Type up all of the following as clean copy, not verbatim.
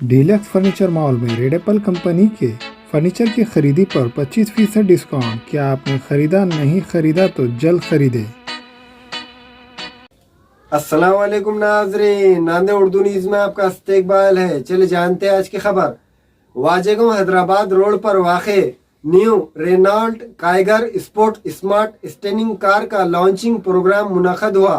Deluxe furniture mall में red Apple company के furniture की खरीदी पर 25% डिस्काउंट। क्या आपने खरीदा नहीं खरीदा तो जल्द खरीदे। अस्सलाम वालेकुम नाज़रीन, नांदे उर्दू न्यूज़ में आपका इस्तकबाल है। चले जानते हैं आज की खबर। वाजेगांव हैदराबाद रोड पर वाक़े new Renault Kiger sport smart standing car का लॉन्चिंग प्रोग्राम मुनक़द हुआ।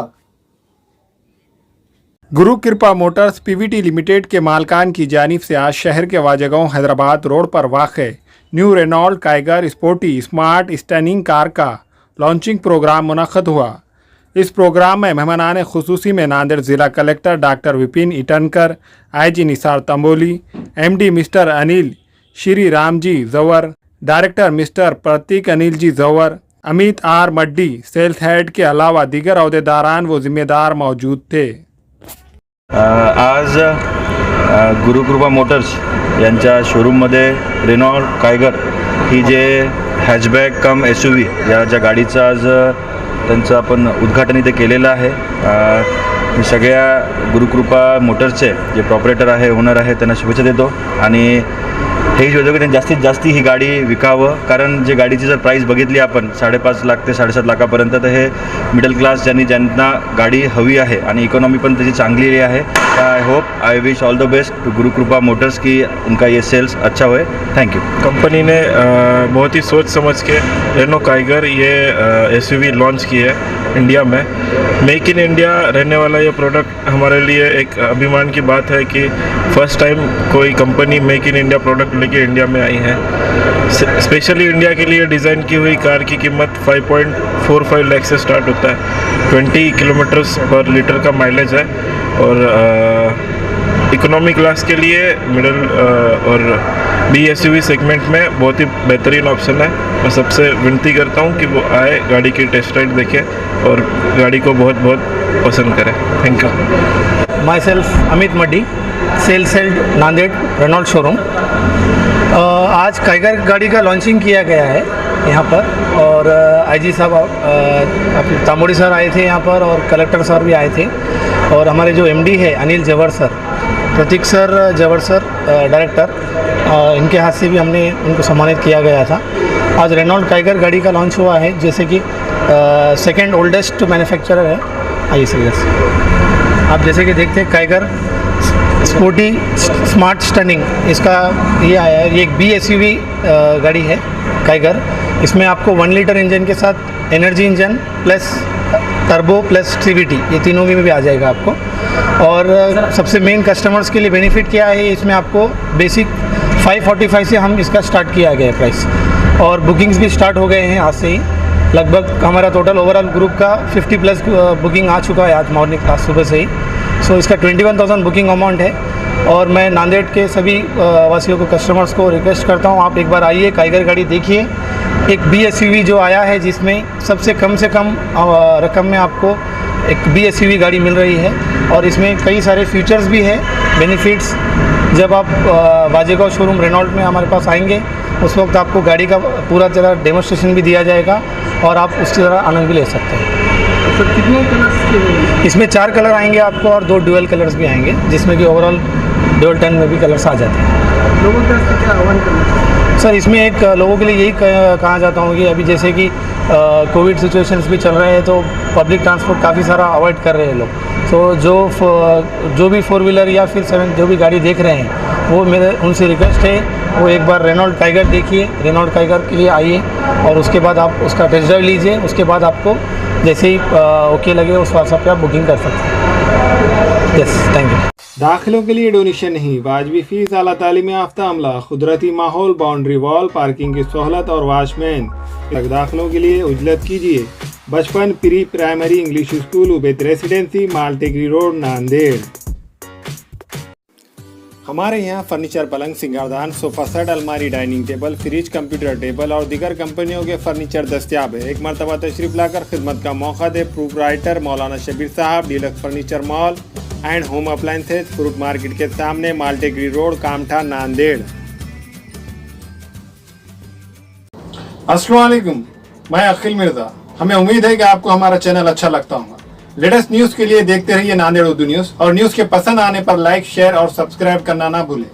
गुरु कृपा मोटर्स पीवीटी लिमिटेड के मालकान की जानिब से आज शहर के वाजेगांव हैदराबाद रोड पर वाक़े new Renault Kiger sporty smart standing car का लॉन्चिंग प्रोग्राम मुनक़द हुआ। इस प्रोग्राम में मेहमानान खुसूसी में नांदेड़ ज़िला collector doctor Vipin Itankar, IG Nisar Tamboli, MD mister Anil Shri Ram ji Jawar, director mister Prateek Anil ji Jawar, Amit R Maddi sales head के अलावा दीगर अहदेदारान व जिम्मेदार मौजूद थे। आज गुरुकृपा मोटर्स यांच्या शोरूममध्ये रेनॉल्ट कायगर ही जे हॅचबॅक कम SUV या ज्या गाडीचं आज त्यांचं आपण उद्घाटन इथे केलेलं आहे। मी सगळ्या गुरुकृपा मोटर्सचे जे प्रॉपरेटर आहे, ओनर आहे, त्यांना शुभेच्छा देतो आणि हेच होतं की त्यांनी जास्तीत जास्त ही गाडी विकावं, कारण जे गाडीची जर प्राईस बघितली आपण 5.5 लाख ते 7.5 लाखापर्यंत, तर हे मिडल क्लास ज्यांना गाडी हवी आहे आणि इकॉनॉमी पण त्याची चांगली आहे। I wish all the best to Gurukripa motors की उनका ये सेल्स अच्छा होए। Thank you. कंपनी ने बहुत ही सोच समझ के रेनो काइगर ये SUV लॉन्च की है इंडिया में। मेक इन इंडिया रहने वाला ये प्रोडक्ट हमारे लिए एक अभिमान की बात है कि फर्स्ट टाइम कोई company make in India product लेके इंडिया में आई है। स्पेशली इंडिया के लिए डिज़ाइन की हुई कार की कीमत 5.45 लाख से स्टार्ट होता है। 20 किलोमीटर्स पर लीटर का माइलेज है और इकोनॉमी क्लास के लिए मिडिल और BSUV सेगमेंट में बहुत ही बेहतरीन ऑप्शन है। मैं सबसे विनती करता हूँ कि वो आए, गाड़ी की टेस्ट राइड देखें और गाड़ी को बहुत बहुत पसंद करें। Thank you. Myself Amit Maddi, sales head Nanded Renault showroom. आज काइगर गाड़ी का लॉन्चिंग किया गया है यहाँ पर और IG साहब तामोड़ी सर आए थे यहाँ पर और कलेक्टर सर भी आए थे और हमारे जो MD है अनिल जवर सर, प्रतीक सर जवर सर डायरेक्टर, इनके हाथ से भी हमने उनको सम्मानित किया गया था। आज रेनॉल्ट काइगर गाड़ी का लॉन्च हुआ है, जैसे कि सेकंड ओल्डेस्ट मैन्युफैक्चरर है। आइए सर, आप जैसे कि देखते हैं काइगर स्पोर्टी स्मार्ट स्टैंडिंग, इसका ये आया है। ये एक BSUV गाड़ी है काइगर। इसमें आपको 1 लीटर इंजन के साथ energy engine plus turbo plus CVT, ये तीनों में भी आ जाएगा आपको। और सबसे मेन कस्टमर्स के लिए बेनिफिट क्या है, इसमें आपको बेसिक 545 से हम इसका स्टार्ट किया गया है प्राइस, और बुकिंग्स भी स्टार्ट हो गए हैं आज से ही। लगभग हमारा टोटल ओवरऑल ग्रुप का 50 प्लस बुकिंग आ चुका है आज मॉर्निंग क्लास सुबह से ही। सो इसका 21,000 बुकिंग अमाउंट है और मैं नांदेड़ के सभी वासियों को, कस्टमर्स को रिक्वेस्ट करता हूँ, आप एक बार आइए, काइगर गाड़ी देखिए। एक BSUV जो आया है जिसमें सबसे कम से कम रकम में आपको एक BSUV गाड़ी मिल रही है और इसमें कई सारे फीचर्स भी हैं, बेनिफिट्स। जब आप वाजेगांव शोरूम रेनॉल्ट में हमारे पास आएंगे उस वक्त आपको गाड़ी का पूरा तरह डेमोस्ट्रेशन भी दिया जाएगा और आप उसकी तरह आनंद भी ले सकते हैं। सर कितने कलर्स? इसमें 4 कलर आएंगे आपको और 2 ड्यूअल कलर्स भी आएंगे, जिसमें कि ओवरऑल ड्यूअल टन में भी कलर्स आ जाते हैं। लोगों का क्या आह्वान करना सर, इसमें एक लोगों के लिए यही कहा जाता हूँ कि अभी जैसे कि कोविड सिचुएशंस भी चल रहे हैं तो पब्लिक ट्रांसपोर्ट काफ़ी सारा अवॉइड कर रहे हैं लोग। तो जो भी 4 व्हीलर या फिर 7 जो भी गाड़ी देख रहे हैं, वो मेरे उनसे रिक्वेस्ट है, वो एक बार रेनॉल्ट काइगर देखिए, रेनॉल्ट काइगर के लिए आइए और उसके बाद आप उसका टेस्ट ड्राइव लीजिए। उसके बाद आपको जैसे ही ओके लगे उस व्हाट्सएप पे आप बुकिंग कर सकते हैं। Yes, thank you. दाखिलों के लिए डोनेशन नहीं, वाजबी फीस, आला तालीम याफ्ता अमला, कुदरती माहौल, बाउंड्री वॉल, पार्किंग की सहूलत और वॉचमैन। दाखिलों के लिए उजलत कीजिए Bachpan pre primary English school, Ubaid residency, Maltekari road, Nanded. हमारे यहाँ फर्नीचर, पलंग, सिंगारदान, सोफा सेट, अलमारी, dining table, fridge, computer table और दीगर कंपनियों के फर्नीचर दस्तियाब है। एक मरतबा तशरीफ लाकर खिदमत का मौका दे। प्रोप्राइटर मौलाना शबीर साहब, deluxe furniture mall and home appliances, fruit market के सामने, माल्टेगरी रोड, कामठा, नांदेड़। अस्सलाम वालेकुम, मैं अखिल मिर्जा। हमें उम्मीद है कि आपको हमारा चैनल अच्छा लगता होगा। लेटेस्ट न्यूज के लिए देखते रहिए नांदेड़ उर्दू न्यूज और न्यूज के पसंद आने पर लाइक शेयर और सब्सक्राइब करना ना भूलें।